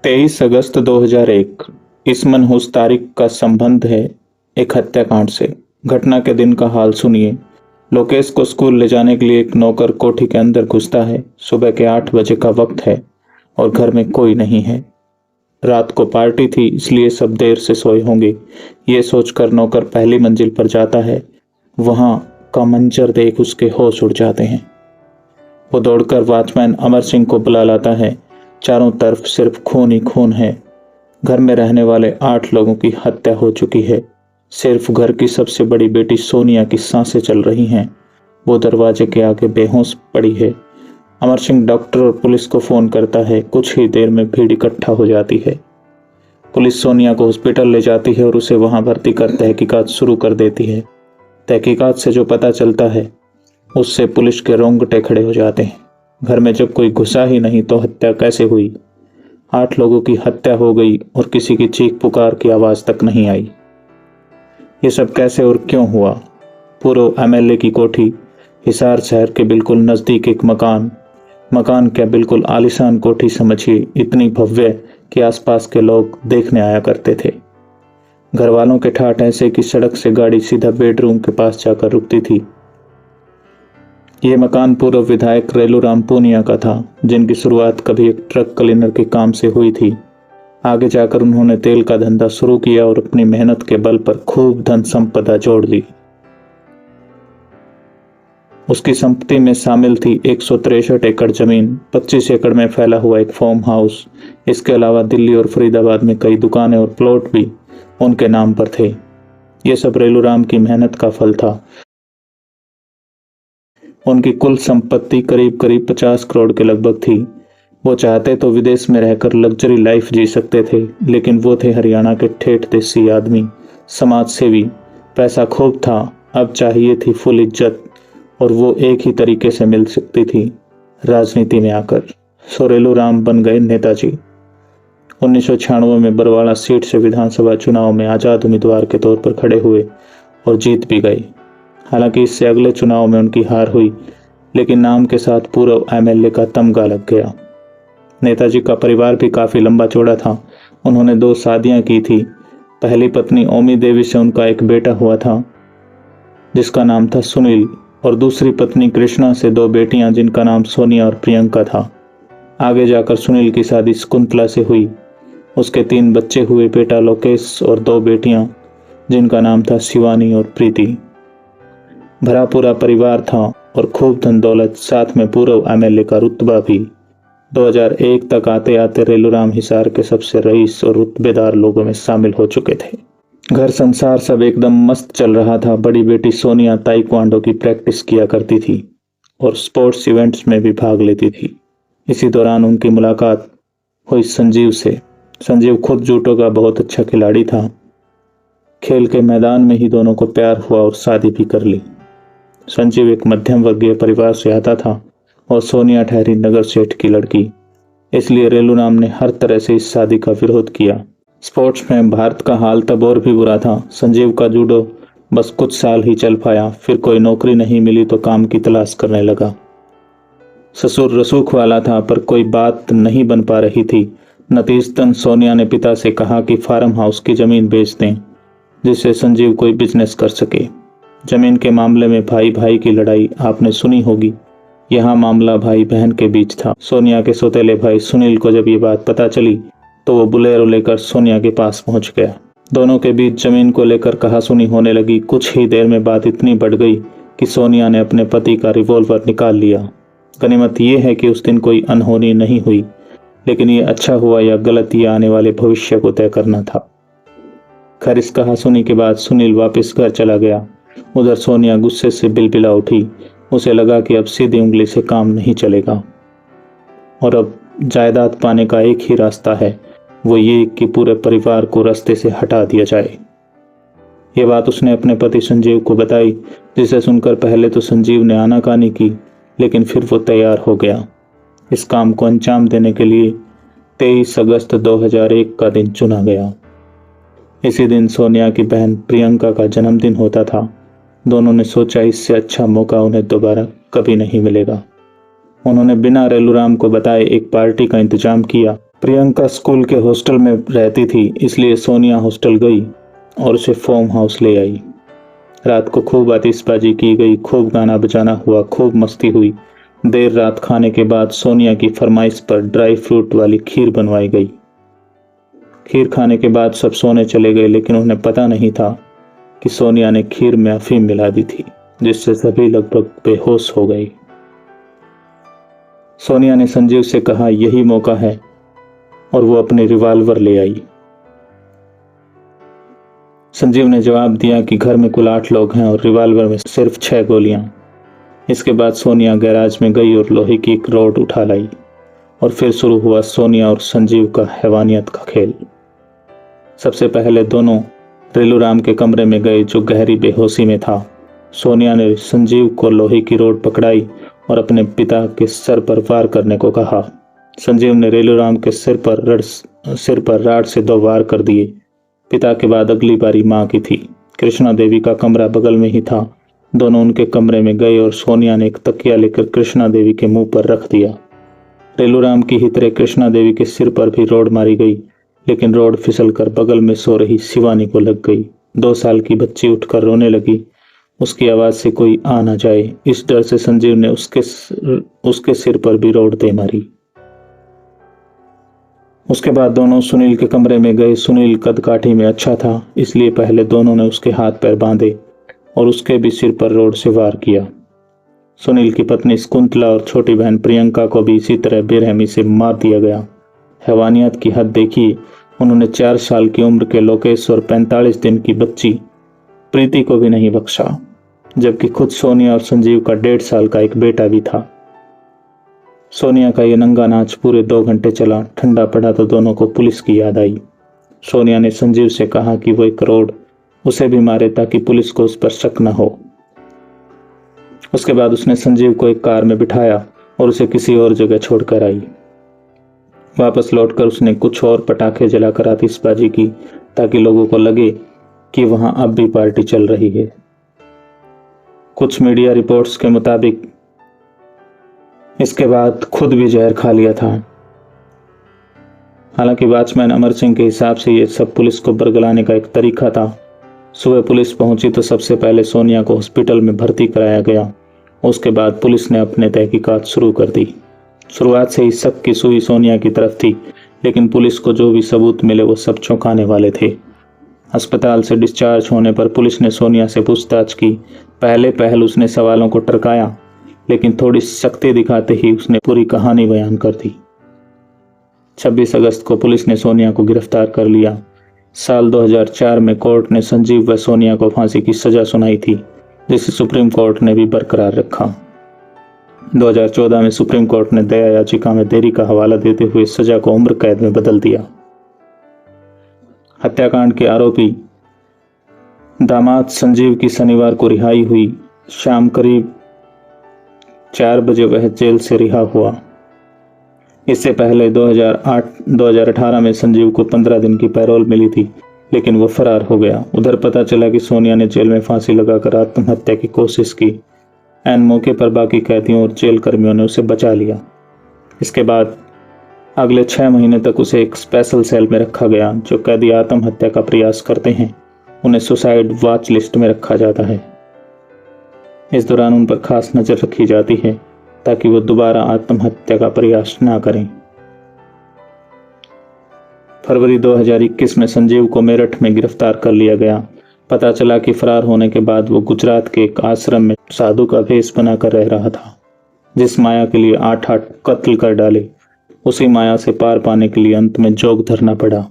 23 अगस्त 2001 इस मनहूस तारीख का संबंध है एक हत्याकांड से। घटना के दिन का हाल सुनिए। लोकेश को स्कूल ले जाने के लिए एक नौकर कोठी के अंदर घुसता है। सुबह के 8 बजे का वक्त है और घर में कोई नहीं है। रात को पार्टी थी, इसलिए सब देर से सोए होंगे। ये सोचकर नौकर पहली मंजिल पर जाता है। वहां का मंजर देख उसके होश उड़ जाते हैं। वो दौड़कर वॉचमैन अमर सिंह को बुला लाता है। चारों तरफ सिर्फ खून ही खून है। घर में रहने वाले 8 लोगों की हत्या हो चुकी है। सिर्फ घर की सबसे बड़ी बेटी सोनिया की सांसें चल रही हैं। वो दरवाजे के आगे बेहोश पड़ी है। अमर सिंह डॉक्टर और पुलिस को फोन करता है। कुछ ही देर में भीड़ इकट्ठा हो जाती है। पुलिस सोनिया को हॉस्पिटल ले जाती है और उसे वहां भर्ती कर तहकीकात शुरू कर देती है। तहकीकात से जो पता चलता है उससे पुलिस के रोंगटे खड़े हो जाते हैं। घर में जब कोई घुसा ही नहीं तो हत्या कैसे हुई? 8 लोगों की हत्या हो गई और किसी की चीख पुकार की आवाज तक नहीं आई। ये सब कैसे और क्यों हुआ? पूर्व एमएलए की कोठी, हिसार शहर के बिल्कुल नजदीक एक मकान क्या बिल्कुल आलीशान कोठी समझिए, इतनी भव्य कि आसपास के लोग देखने आया करते थे। घर वालों के ठाठ ऐसे कि सड़क से गाड़ी सीधा बेडरूम के पास जाकर रुकती थी। ये मकान पूर्व विधायक रेलूराम पूनिया का था, जिनकी शुरुआत कभी एक ट्रक क्लीनर के काम से हुई थी। आगे जाकर उन्होंने तेल का धंधा शुरू किया और अपनी मेहनत के बल पर खूब धन संपदा जोड़ ली। उसकी संपत्ति में शामिल थी 163 एकड़ जमीन, 25 एकड़ में फैला हुआ एक फार्म हाउस। इसके अलावा दिल्ली और फरीदाबाद में कई दुकानें और प्लॉट भी उनके नाम पर थे। ये सब रेलूराम की मेहनत का फल था। उनकी कुल संपत्ति करीब 50 करोड़ के लगभग थी। वो चाहते तो विदेश में रहकर लग्जरी लाइफ जी सकते थे, लेकिन वो थे हरियाणा के ठेठ देसी आदमी, समाज सेवी। पैसा खूब था, अब चाहिए थी फुल इज्जत, और वो एक ही तरीके से मिल सकती थी, राजनीति में आकर। सो रेलूराम बन गए नेताजी। 1996 में बरवाड़ा सीट से विधानसभा चुनाव में आजाद उम्मीदवार के तौर पर खड़े हुए और जीत भी गए। हालांकि इससे अगले चुनाव में उनकी हार हुई, लेकिन नाम के साथ पूर्व एमएलए का तमगा लग गया। नेताजी का परिवार भी काफी लंबा चौड़ा था। उन्होंने 2 शादियां की थी। पहली पत्नी ओमी देवी से उनका एक बेटा हुआ था जिसका नाम था सुनील, और दूसरी पत्नी कृष्णा से 2 बेटियां जिनका नाम सोनिया और प्रियंका था। आगे जाकर सुनील की शादी शकुंतला से हुई। उसके 3 बच्चे हुए, बेटा लोकेश और 2 बेटियां जिनका नाम था शिवानी और प्रीति। भरा पूरा परिवार था और खूब धन दौलत, साथ में पूर्व एमएलए का रुतबा भी। 2001 तक आते आते रेलूराम हिसार के सबसे रईस और रुतबेदार लोगों में शामिल हो चुके थे। घर संसार सब एकदम मस्त चल रहा था। बड़ी बेटी सोनिया ताइक्वांडो की प्रैक्टिस किया करती थी और स्पोर्ट्स इवेंट्स में भी भाग लेती थी। इसी दौरान उनकी मुलाकात हुई संजीव से। संजीव खुद जूडो का बहुत अच्छा खिलाड़ी था। खेल के मैदान में ही दोनों को प्यार हुआ और शादी भी कर ली। संजीव एक मध्यम वर्गीय परिवार से आता था और सोनिया ठहरी नगर सेठ की लड़की, इसलिए रेलूराम ने हर तरह से इस शादी का विरोध किया। स्पोर्ट्स में भारत का हाल तब और भी बुरा था। संजीव का जूडो बस कुछ साल ही चल पाया, फिर कोई नौकरी नहीं मिली तो काम की तलाश करने लगा। ससुर रसूख वाला था पर कोई बात नहीं बन पा रही थी। नतीजतन सोनिया ने पिता से कहा कि फार्म हाउस की जमीन बेच दें, जिससे संजीव कोई बिजनेस कर सके। जमीन के मामले में भाई भाई की लड़ाई आपने सुनी होगी। यहाँ मामला भाई बहन के बीच था। सोनिया के सौतेले भाई सुनील को जब ये बात पता चली तो वो बुलेरो लेकर सोनिया के पास पहुंच गया। दोनों के बीच जमीन को लेकर कहासुनी होने लगी। कुछ ही देर में बात इतनी बढ़ गई कि सोनिया ने अपने पति का रिवॉल्वर निकाल लिया। गनीमत ये है कि उस दिन कोई अनहोनी नहीं हुई, लेकिन ये अच्छा हुआ या गलत, ये आने वाले भविष्य को तय करना था। खैर, इस कहासुनी के बाद सुनील वापस घर चला गया। उधर सोनिया गुस्से से बिलबिला उठी। उसे लगा कि अब सीधी उंगली से काम नहीं चलेगा और अब जायदाद पाने का एक ही रास्ता है, वो ये कि पूरे परिवार को रास्ते से हटा दिया जाए। ये बात उसने अपने पति संजीव को बताई, जिसे सुनकर पहले तो संजीव ने आनाकानी की, लेकिन फिर वो तैयार हो गया। इस काम को अंजाम देने के लिए 23 अगस्त 2001 का दिन चुना गया। इसी दिन सोनिया की बहन प्रियंका का जन्मदिन होता था। दोनों ने सोचा इससे अच्छा मौका उन्हें दोबारा कभी नहीं मिलेगा। उन्होंने बिना रेलूराम को बताए एक पार्टी का इंतजाम किया। प्रियंका स्कूल के हॉस्टल में रहती थी, इसलिए सोनिया हॉस्टल गई और उसे फार्म हाउस ले आई। रात को खूब आतिशबाजी की गई, खूब गाना बजाना हुआ, खूब मस्ती हुई। देर रात खाने के बाद सोनिया की फरमाइश पर ड्राई फ्रूट वाली खीर बनवाई गई। खीर खाने के बाद सब सोने चले गए, लेकिन उन्हें पता नहीं था कि सोनिया ने खीर में अफीम मिला दी थी, जिससे सभी लगभग बेहोश हो गए। सोनिया ने संजीव से कहा यही मौका है, और वो अपने रिवॉल्वर ले आई। संजीव ने जवाब दिया कि घर में कुल 8 लोग हैं और रिवॉल्वर में सिर्फ 6 गोलियां। इसके बाद सोनिया गैराज में गई और लोहे की एक रॉड उठा लाई, और फिर शुरू हुआ सोनिया और संजीव का हैवानियत का खेल। सबसे पहले दोनों रेलूराम के कमरे में गए, जो गहरी बेहोशी में था। सोनिया ने संजीव को लोहे की रॉड पकड़ाई और अपने पिता के सर पर वार करने को कहा। संजीव ने रेलूराम के सिर पर राड से 2 वार कर दिए। पिता के बाद अगली बारी मां की थी। कृष्णा देवी का कमरा बगल में ही था। दोनों उनके कमरे में गए और सोनिया ने एक तकिया लेकर कृष्णा देवी के मुंह पर रख दिया। रेलूराम की ही तरह कृष्णा देवी के सिर पर भी रॉड मारी गई, लेकिन रॉड फिसलकर बगल में सो रही शिवानी को लग गई। 2 साल की बच्ची उठकर रोने लगी। उसकी आवाज से कोई आ न जाए, इस डर से संजीव ने उसके सिर पर भी रॉड दे मारी। उसके बाद दोनों सुनील के कमरे में गए। सुनील कदकाठी में अच्छा था, इसलिए पहले दोनों ने उसके हाथ पैर बांधे और उसके भी सिर पर रॉड से वार किया। सुनील की पत्नी शकुंतला और छोटी बहन प्रियंका को भी इसी तरह बेरहमी से मार दिया गया। हैवानियत की हद देखिए, उन्होंने 4 साल की उम्र के लोकेश और 45 दिन की बच्ची प्रीति को भी नहीं बख्शा, जबकि खुद सोनिया और संजीव का 1.5 साल का एक बेटा भी था। सोनिया का ये नंगा नाच पूरे 2 घंटे चला। ठंडा पड़ा तो दोनों को पुलिस की याद आई। सोनिया ने संजीव से कहा कि वो 1 करोड़ उसे भी मारे ताकि पुलिस को उस पर शक न हो। उसके बाद उसने संजीव को एक कार में बिठाया और उसे किसी और जगह छोड़कर आई। वापस लौटकर उसने कुछ और पटाखे जलाकर आतिशबाजी की, ताकि लोगों को लगे कि वहां अब भी पार्टी चल रही है। कुछ मीडिया रिपोर्ट्स के मुताबिक इसके बाद खुद भी जहर खा लिया था। हालांकि वॉचमैन अमर सिंह के हिसाब से यह सब पुलिस को बरगलाने का एक तरीका था। सुबह पुलिस पहुंची तो सबसे पहले सोनिया को हॉस्पिटल में भर्ती कराया गया। उसके बाद पुलिस ने अपने तहकीकात शुरू कर दी। शुरुआत से ही शक की सुई सोनिया की तरफ थी, लेकिन पुलिस को जो भी सबूत मिले वो सब चौंकाने वाले थे। अस्पताल से डिस्चार्ज होने पर पुलिस ने सोनिया से पूछताछ की। पहल उसने सवालों को टरकाया, लेकिन थोड़ी सख्ती दिखाते ही उसने पूरी कहानी बयान कर दी। 26 अगस्त को पुलिस ने सोनिया को गिरफ्तार कर लिया। साल 2004 में कोर्ट ने संजीव व सोनिया को फांसी की सजा सुनाई थी, जिसे सुप्रीम कोर्ट ने भी बरकरार रखा। 2014 में सुप्रीम कोर्ट ने दया याचिका में देरी का हवाला देते हुए सजा को उम्र कैद में बदल दिया। हत्याकांड के आरोपी दामाद संजीव की शनिवार को रिहाई हुई। शाम करीब 4 बजे वह जेल से रिहा हुआ। इससे पहले 2018 में संजीव को 15 दिन की पैरोल मिली थी, लेकिन वो फरार हो गया। उधर पता चला कि सोनिया ने जेल में फांसी लगाकर आत्महत्या की कोशिश की। ऐन मौके पर बाकी कैदियों और जेल कर्मियों ने उसे बचा लिया। इसके बाद अगले 6 महीने तक उसे एक स्पेशल सेल में रखा गया। जो कैदी आत्महत्या का प्रयास करते हैं उन्हें सुसाइड वॉच लिस्ट में रखा जाता है। इस दौरान उन पर खास नजर रखी जाती है ताकि वो दोबारा आत्महत्या का प्रयास ना करें। फरवरी 2021 में संजीव को मेरठ में गिरफ्तार कर लिया गया। पता चला कि फरार होने के बाद वो गुजरात के एक आश्रम में साधु का भेष बनाकर रह रहा था। जिस माया के लिए 8 कत्ल कर डाले, उसी माया से पार पाने के लिए अंत में जोग धरना पड़ा।